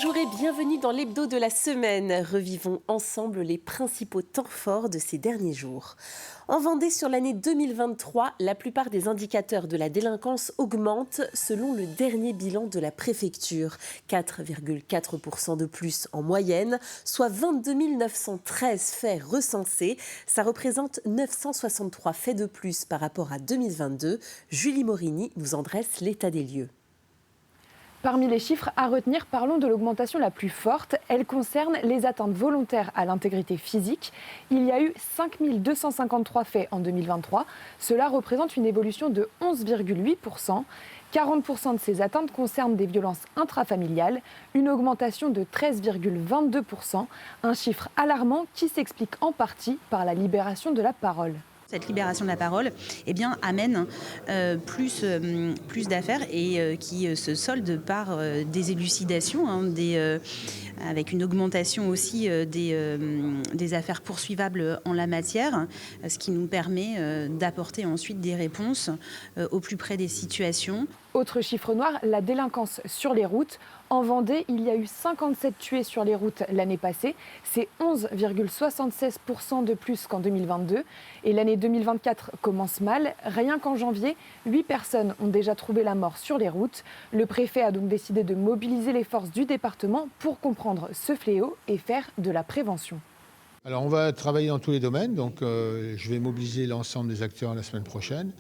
Bonjour et bienvenue dans l'hebdo de la semaine. Revivons ensemble les principaux temps forts de ces derniers jours. En Vendée, sur l'année 2023, la plupart des indicateurs de la délinquance augmentent selon le dernier bilan de la préfecture. 4,4% de plus en moyenne, soit 22 913 faits recensés. Ça représente 963 faits de plus par rapport à 2022. Julie Morini nous en dresse l'état des lieux. Parmi les chiffres à retenir, parlons de l'augmentation la plus forte. Elle concerne les atteintes volontaires à l'intégrité physique. Il y a eu 5 253 faits en 2023. Cela représente une évolution de 11,8%. 40% de ces atteintes concernent des violences intrafamiliales, une augmentation de 13,22%, un chiffre alarmant qui s'explique en partie par la libération de la parole. Cette libération de la parole amène plus d'affaires et qui se soldent par des élucidations, avec une augmentation aussi des affaires poursuivables en la matière, ce qui nous permet d'apporter ensuite des réponses au plus près des situations. Autre chiffre noir, la délinquance sur les routes. En Vendée, il y a eu 57 tués sur les routes l'année passée. C'est 11,76% de plus qu'en 2022. Et l'année 2024 commence mal. Rien qu'en janvier, 8 personnes ont déjà trouvé la mort sur les routes. Le préfet a donc décidé de mobiliser les forces du département pour comprendre ce fléau et faire de la prévention. Alors on va travailler dans tous les domaines. Donc je vais mobiliser l'ensemble des acteurs la semaine prochaine.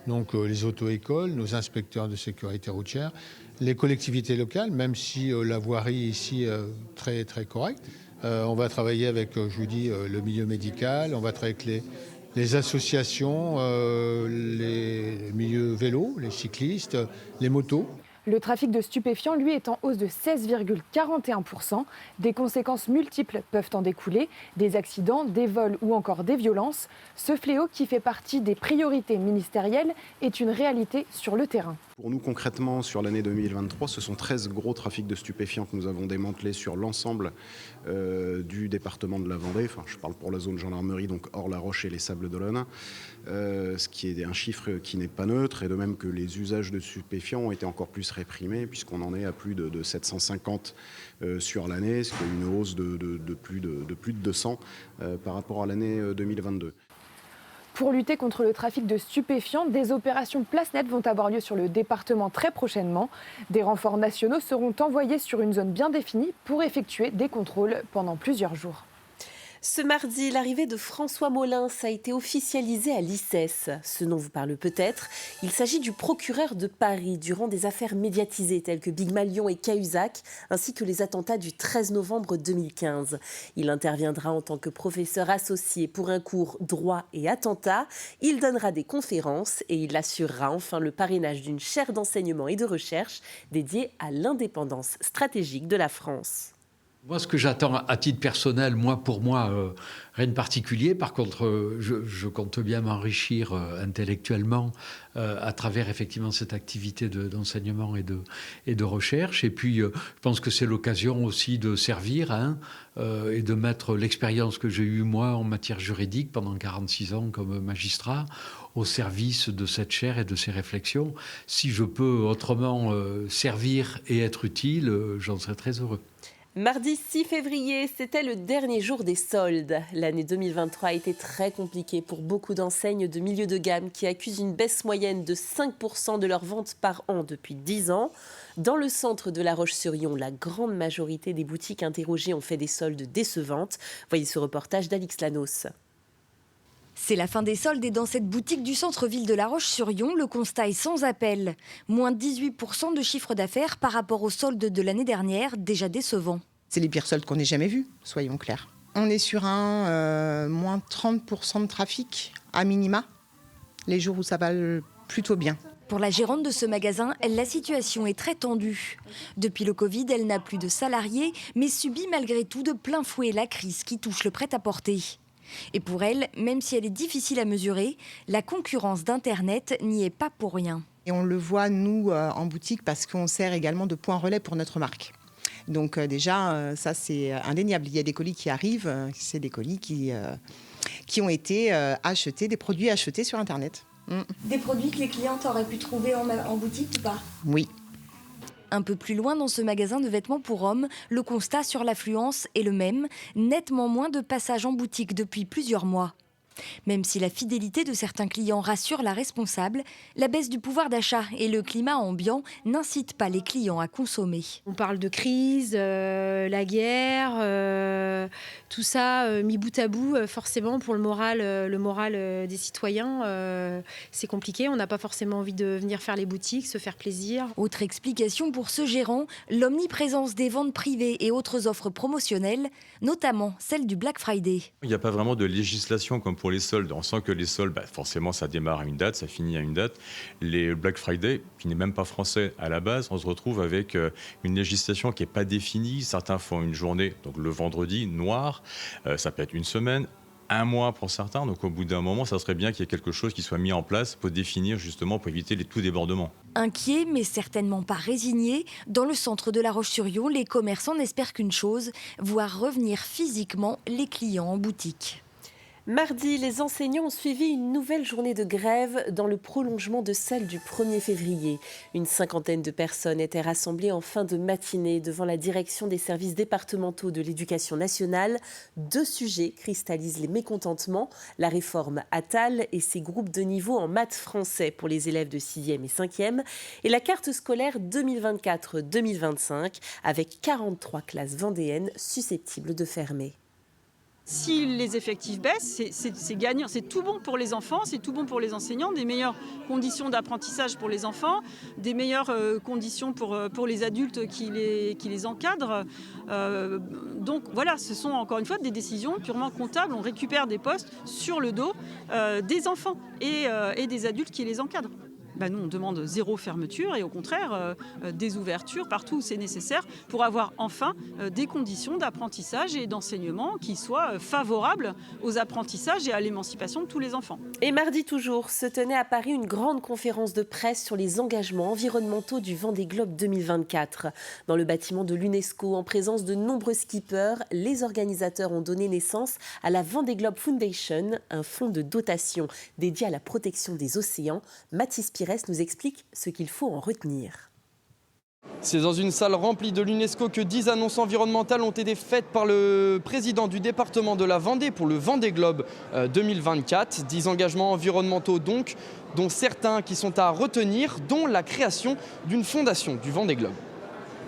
Donc les auto-écoles, nos inspecteurs de sécurité routière, les collectivités locales, même si la voirie ici est très, très correcte. On va travailler avec, je vous dis, le milieu médical, on va travailler avec les associations, les milieux vélos, les cyclistes, les motos. Le trafic de stupéfiants, lui, est en hausse de 16,41%. Des conséquences multiples peuvent en découler, des accidents, des vols ou encore des violences. Ce fléau, qui fait partie des priorités ministérielles, est une réalité sur le terrain. Pour nous, concrètement, sur l'année 2023, ce sont 13 gros trafics de stupéfiants que nous avons démantelés sur l'ensemble du département de la Vendée. Enfin, je parle pour la zone gendarmerie, donc hors La Roche et les Sables-d'Olonne. Ce qui est un chiffre qui n'est pas neutre, et de même que les usages de stupéfiants ont été encore plus réprimés, puisqu'on en est à plus de 750 sur l'année, ce qui est une hausse de plus de 200 par rapport à l'année 2022. Pour lutter contre le trafic de stupéfiants, des opérations place nette vont avoir lieu sur le département très prochainement. Des renforts nationaux seront envoyés sur une zone bien définie pour effectuer des contrôles pendant plusieurs jours. Ce mardi, l'arrivée de François Molins a été officialisée à l'ICES. Ce nom vous parle peut-être. Il s'agit du procureur de Paris durant des affaires médiatisées telles que Big Malion et Cahuzac, ainsi que les attentats du 13 novembre 2015. Il interviendra en tant que professeur associé pour un cours droit et attentat. Il donnera des conférences et il assurera enfin le parrainage d'une chaire d'enseignement et de recherche dédiée à l'indépendance stratégique de la France. Moi, ce que j'attends à titre personnel, rien de particulier. Par contre, je compte bien m'enrichir intellectuellement à travers effectivement cette activité d'enseignement et de recherche. Et puis, je pense que c'est l'occasion aussi de servir et de mettre l'expérience que j'ai eue, moi, en matière juridique pendant 46 ans comme magistrat, au service de cette chaire et de ces réflexions. Si je peux autrement servir et être utile, j'en serais très heureux. Mardi 6 février, c'était le dernier jour des soldes. L'année 2023 a été très compliquée pour beaucoup d'enseignes de milieu de gamme qui accusent une baisse moyenne de 5% de leurs ventes par an depuis 10 ans. Dans le centre de La Roche-sur-Yon, la grande majorité des boutiques interrogées ont fait des soldes décevantes. Voyez ce reportage d'Alix Lanos. C'est la fin des soldes et dans cette boutique du centre-ville de La Roche-sur-Yon, le constat est sans appel. Moins 18% de chiffre d'affaires par rapport aux soldes de l'année dernière, déjà décevant. C'est les pires soldes qu'on ait jamais vus, soyons clairs. On est sur un moins 30% de trafic à minima, les jours où ça va plutôt bien. Pour la gérante de ce magasin, la situation est très tendue. Depuis le Covid, elle n'a plus de salariés, mais subit malgré tout de plein fouet la crise qui touche le prêt-à-porter. Et pour elle, même si elle est difficile à mesurer, la concurrence d'Internet n'y est pas pour rien. Et on le voit, nous, en boutique, parce qu'on sert également de point relais pour notre marque. Donc déjà, ça c'est indéniable. Il y a des colis qui arrivent, c'est des colis qui ont été achetés, des produits achetés sur Internet. Des produits que les clientes auraient pu trouver en boutique ou pas ? Oui. Un peu plus loin dans ce magasin de vêtements pour hommes, le constat sur l'affluence est le même, nettement moins de passages en boutique depuis plusieurs mois. Même si la fidélité de certains clients rassure la responsable, la baisse du pouvoir d'achat et le climat ambiant n'incitent pas les clients à consommer. On parle de crise, la guerre, tout ça mis bout à bout, forcément pour le moral des citoyens, c'est compliqué. On n'a pas forcément envie de venir faire les boutiques, se faire plaisir. Autre explication pour ce gérant, l'omniprésence des ventes privées et autres offres promotionnelles, notamment celle du Black Friday. Il n'y a pas vraiment de législation comme pour les soldes. On sent que les soldes, forcément, ça démarre à une date, ça finit à une date. Les Black Friday, qui n'est même pas français à la base, on se retrouve avec une législation qui n'est pas définie. Certains font une journée, donc le vendredi, noir. Ça peut être une semaine, un mois pour certains. Donc au bout d'un moment, ça serait bien qu'il y ait quelque chose qui soit mis en place pour définir justement, pour éviter tout débordement. Inquiets, mais certainement pas résignés, dans le centre de La Roche-sur-Yon, les commerçants n'espèrent qu'une chose, voir revenir physiquement les clients en boutique. Mardi, les enseignants ont suivi une nouvelle journée de grève dans le prolongement de celle du 1er février. Une cinquantaine de personnes étaient rassemblées en fin de matinée devant la direction des services départementaux de l'éducation nationale. 2 sujets cristallisent les mécontentements, la réforme Attal et ses groupes de niveau en maths français pour les élèves de 6e et 5e et la carte scolaire 2024-2025 avec 43 classes vendéennes susceptibles de fermer. Si les effectifs baissent, c'est gagnant, c'est tout bon pour les enfants, c'est tout bon pour les enseignants, des meilleures conditions d'apprentissage pour les enfants, des meilleures conditions pour les adultes qui les encadrent. Donc voilà, ce sont encore une fois des décisions purement comptables. On récupère des postes sur le dos des enfants et des adultes qui les encadrent. Nous, on demande 0 fermeture et au contraire des ouvertures partout où c'est nécessaire pour avoir enfin des conditions d'apprentissage et d'enseignement qui soient favorables aux apprentissages et à l'émancipation de tous les enfants. Et mardi toujours, se tenait à Paris une grande conférence de presse sur les engagements environnementaux du Vendée Globe 2024. Dans le bâtiment de l'UNESCO, en présence de nombreux skippers, les organisateurs ont donné naissance à la Vendée Globe Foundation, un fonds de dotation dédié à la protection des océans. Mathis Pires nous explique ce qu'il faut en retenir. C'est dans une salle remplie de l'UNESCO que 10 annonces environnementales ont été faites par le président du département de la Vendée pour le Vendée Globe 2024. 10 engagements environnementaux donc, dont certains qui sont à retenir, dont la création d'une fondation du Vendée Globe.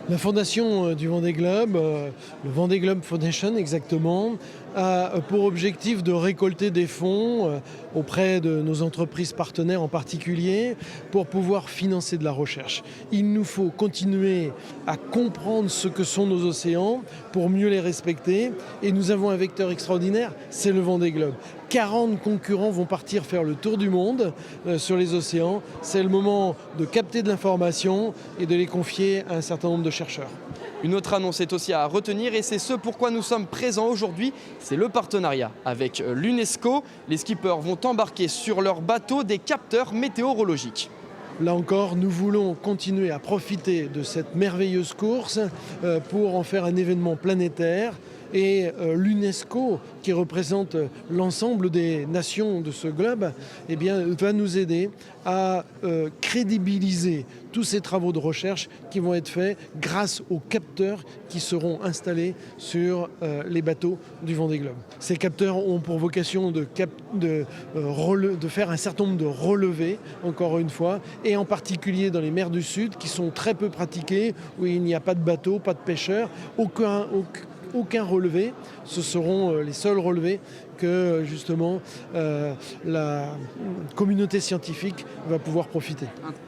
La fondation du Vendée Globe, le Vendée Globe Foundation exactement, a pour objectif de récolter des fonds auprès de nos entreprises partenaires en particulier pour pouvoir financer de la recherche. Il nous faut continuer à comprendre ce que sont nos océans pour mieux les respecter et nous avons un vecteur extraordinaire, c'est le Vendée Globe. 40 concurrents vont partir faire le tour du monde sur les océans. C'est le moment de capter de l'information et de les confier à un certain nombre de chercheurs. Une autre annonce est aussi à retenir et c'est ce pourquoi nous sommes présents aujourd'hui, c'est le partenariat avec l'UNESCO. Les skippers vont embarquer sur leur bateau des capteurs météorologiques. Là encore, nous voulons continuer à profiter de cette merveilleuse course pour en faire un événement planétaire. Et l'UNESCO, qui représente l'ensemble des nations de ce globe, va nous aider à crédibiliser tous ces travaux de recherche qui vont être faits grâce aux capteurs qui seront installés sur les bateaux du Vendée Globe. Ces capteurs ont pour vocation de faire un certain nombre de relevés, encore une fois, et en particulier dans les mers du Sud, qui sont très peu pratiquées, où il n'y a pas de bateaux, pas de pêcheurs, aucun relevé. Ce seront les seuls relevés que justement la communauté scientifique va pouvoir profiter.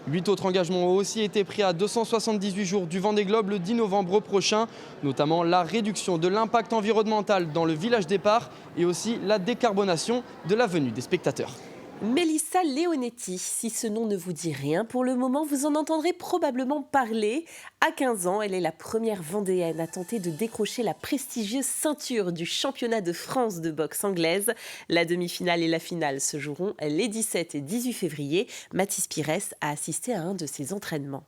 8 autres engagements ont aussi été pris à 278 jours du Vendée Globe le 10 novembre prochain, notamment la réduction de l'impact environnemental dans le village départ et aussi la décarbonation de la venue des spectateurs. Mélissa Leonetti, si ce nom ne vous dit rien pour le moment, vous en entendrez probablement parler. À 15 ans, elle est la première Vendéenne à tenter de décrocher la prestigieuse ceinture du championnat de France de boxe anglaise. La demi-finale et la finale se joueront les 17 et 18 février. Mathis Pires a assisté à un de ses entraînements.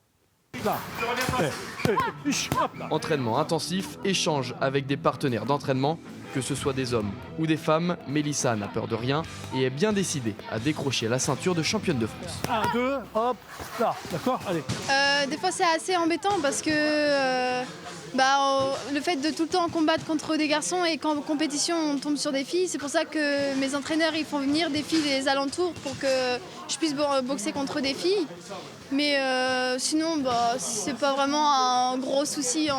Entraînement intensif, échange avec des partenaires d'entraînement. Que ce soit des hommes ou des femmes, Mélissa n'a peur de rien et est bien décidée à décrocher la ceinture de championne de France. 1, 2, hop, là, d'accord, allez. Des fois c'est assez embêtant parce que le fait de tout le temps combattre contre des garçons et qu'en compétition on tombe sur des filles, c'est pour ça que mes entraîneurs ils font venir des filles des alentours pour que je puisse boxer contre des filles. Mais sinon c'est pas vraiment un gros souci,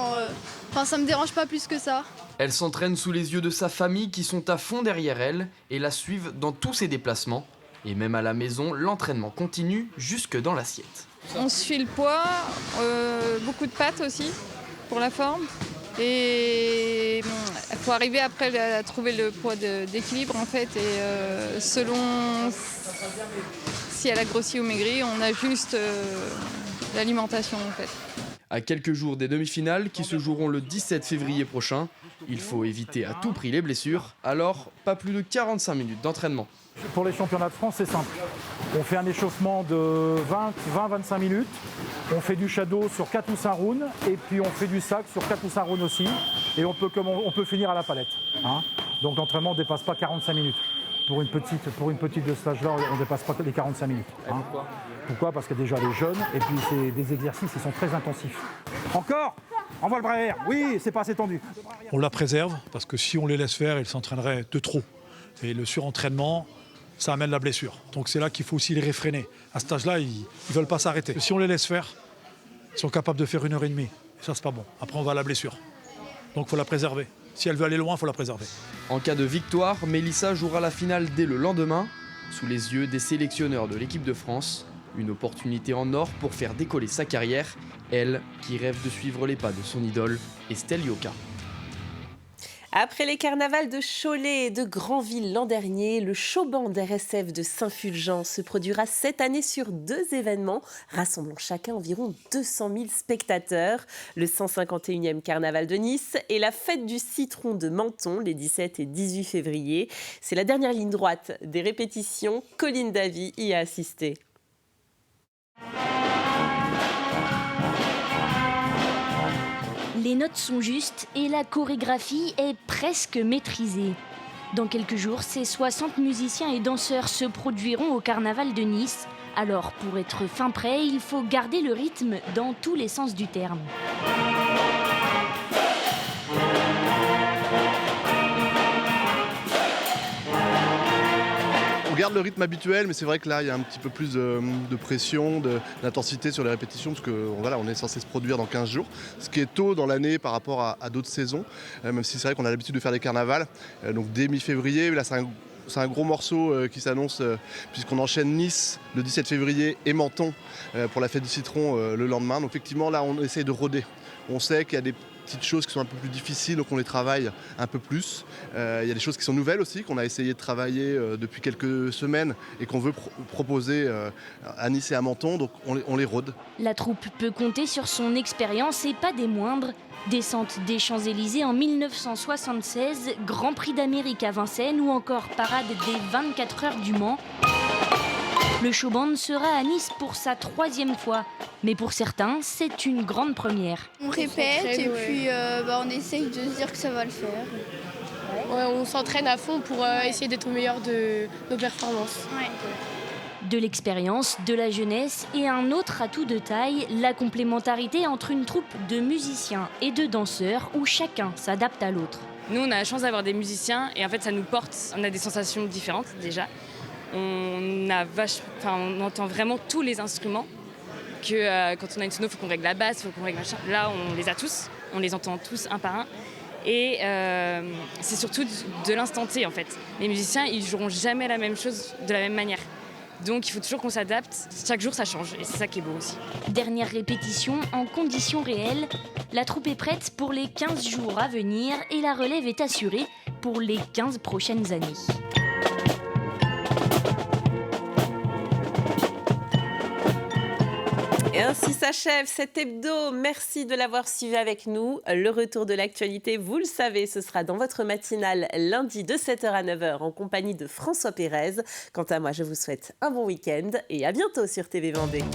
ça me dérange pas plus que ça. Elle s'entraîne sous les yeux de sa famille qui sont à fond derrière elle et la suivent dans tous ses déplacements. Et même à la maison, l'entraînement continue jusque dans l'assiette. On suit le poids, beaucoup de pâtes aussi pour la forme. Et il faut arriver après à trouver le poids d'équilibre en fait. Et selon si elle a grossi ou maigri, on ajuste l'alimentation en fait. À quelques jours des demi-finales qui se joueront le 17 février prochain, il faut éviter à tout prix les blessures, alors pas plus de 45 minutes d'entraînement. Pour les championnats de France, c'est simple. On fait un échauffement de 20-25 minutes, on fait du shadow sur 4 ou 5 rounds, et puis on fait du sac sur 4 ou 5 rounds aussi, et on peut finir à la palette. Donc l'entraînement ne dépasse pas 45 minutes. Pour une petite de ce stage-là, on ne dépasse pas les 45 minutes. Pourquoi ? Parce que déjà les jeunes, et puis c'est des exercices qui sont très intensifs. Encore ? Envoie le bras arrière. Oui, c'est pas assez tendu. On la préserve, parce que si on les laisse faire, ils s'entraîneraient de trop. Et le surentraînement, ça amène la blessure. Donc c'est là qu'il faut aussi les réfréner. À cet âge-là, ils ne veulent pas s'arrêter. Si on les laisse faire, ils sont capables de faire 1h30. Et ça, c'est pas bon. Après, on va à la blessure. Donc il faut la préserver. Si elle veut aller loin, il faut la préserver. En cas de victoire, Mélissa jouera la finale dès le lendemain, sous les yeux des sélectionneurs de l'équipe de France. Une opportunité en or pour faire décoller sa carrière, elle qui rêve de suivre les pas de son idole, Estelle Yoka. Après les carnavals de Cholet et de Granville l'an dernier, le showband RSF de Saint-Fulgence se produira cette année sur 2 événements, rassemblant chacun environ 200 000 spectateurs. Le 151e carnaval de Nice et la fête du citron de Menton, les 17 et 18 février. C'est la dernière ligne droite des répétitions. Colline Davy y a assisté. Les notes sont justes et la chorégraphie est presque maîtrisée. Dans quelques jours, ces 60 musiciens et danseurs se produiront au carnaval de Nice. Alors, pour être fin prêt, il faut garder le rythme dans tous les sens du terme. On garde le rythme habituel, mais c'est vrai que là, il y a un petit peu plus de pression, d'intensité sur les répétitions, parce qu'on est censé se produire dans 15 jours, ce qui est tôt dans l'année par rapport à d'autres saisons, même si c'est vrai qu'on a l'habitude de faire des carnavals. Donc dès mi-février, là c'est un gros morceau qui s'annonce, puisqu'on enchaîne Nice le 17 février et Menton pour la fête du citron le lendemain. Donc effectivement, là, on essaye de rôder. On sait qu'il y a des petites choses qui sont un peu plus difficiles, donc on les travaille un peu plus. Il y a des choses qui sont nouvelles aussi, qu'on a essayé de travailler depuis quelques semaines et qu'on veut proposer à Nice et à Menton, donc on les rôde. La troupe peut compter sur son expérience et pas des moindres. Descente des Champs-Élysées en 1976, Grand Prix d'Amérique à Vincennes ou encore parade des 24 heures du Mans. Le showband sera à Nice pour sa 3e fois. Mais pour certains, c'est une grande première. On répète et puis on essaye de se dire que ça va le faire. Ouais, on s'entraîne à fond pour essayer d'être au meilleur de nos performances. Ouais. De l'expérience, de la jeunesse et un autre atout de taille, la complémentarité entre une troupe de musiciens et de danseurs où chacun s'adapte à l'autre. Nous, on a la chance d'avoir des musiciens et en fait, ça nous porte. On a des sensations différentes déjà. On entend vraiment tous les instruments. Quand on a une sono, il faut qu'on règle la basse, il faut qu'on règle machin. Là, on les a tous. On les entend tous un par un. Et c'est surtout de l'instant T en fait. Les musiciens, ils joueront jamais la même chose de la même manière. Donc il faut toujours qu'on s'adapte. Chaque jour, ça change. Et c'est ça qui est beau aussi. Dernière répétition en conditions réelles. La troupe est prête pour les 15 jours à venir et la relève est assurée pour les 15 prochaines années. Et ainsi s'achève cet hebdo. Merci de l'avoir suivi avec nous. Le retour de l'actualité, vous le savez, ce sera dans votre matinale lundi de 7h à 9h en compagnie de François Pérez. Quant à moi, je vous souhaite un bon week-end et à bientôt sur TV Vendée.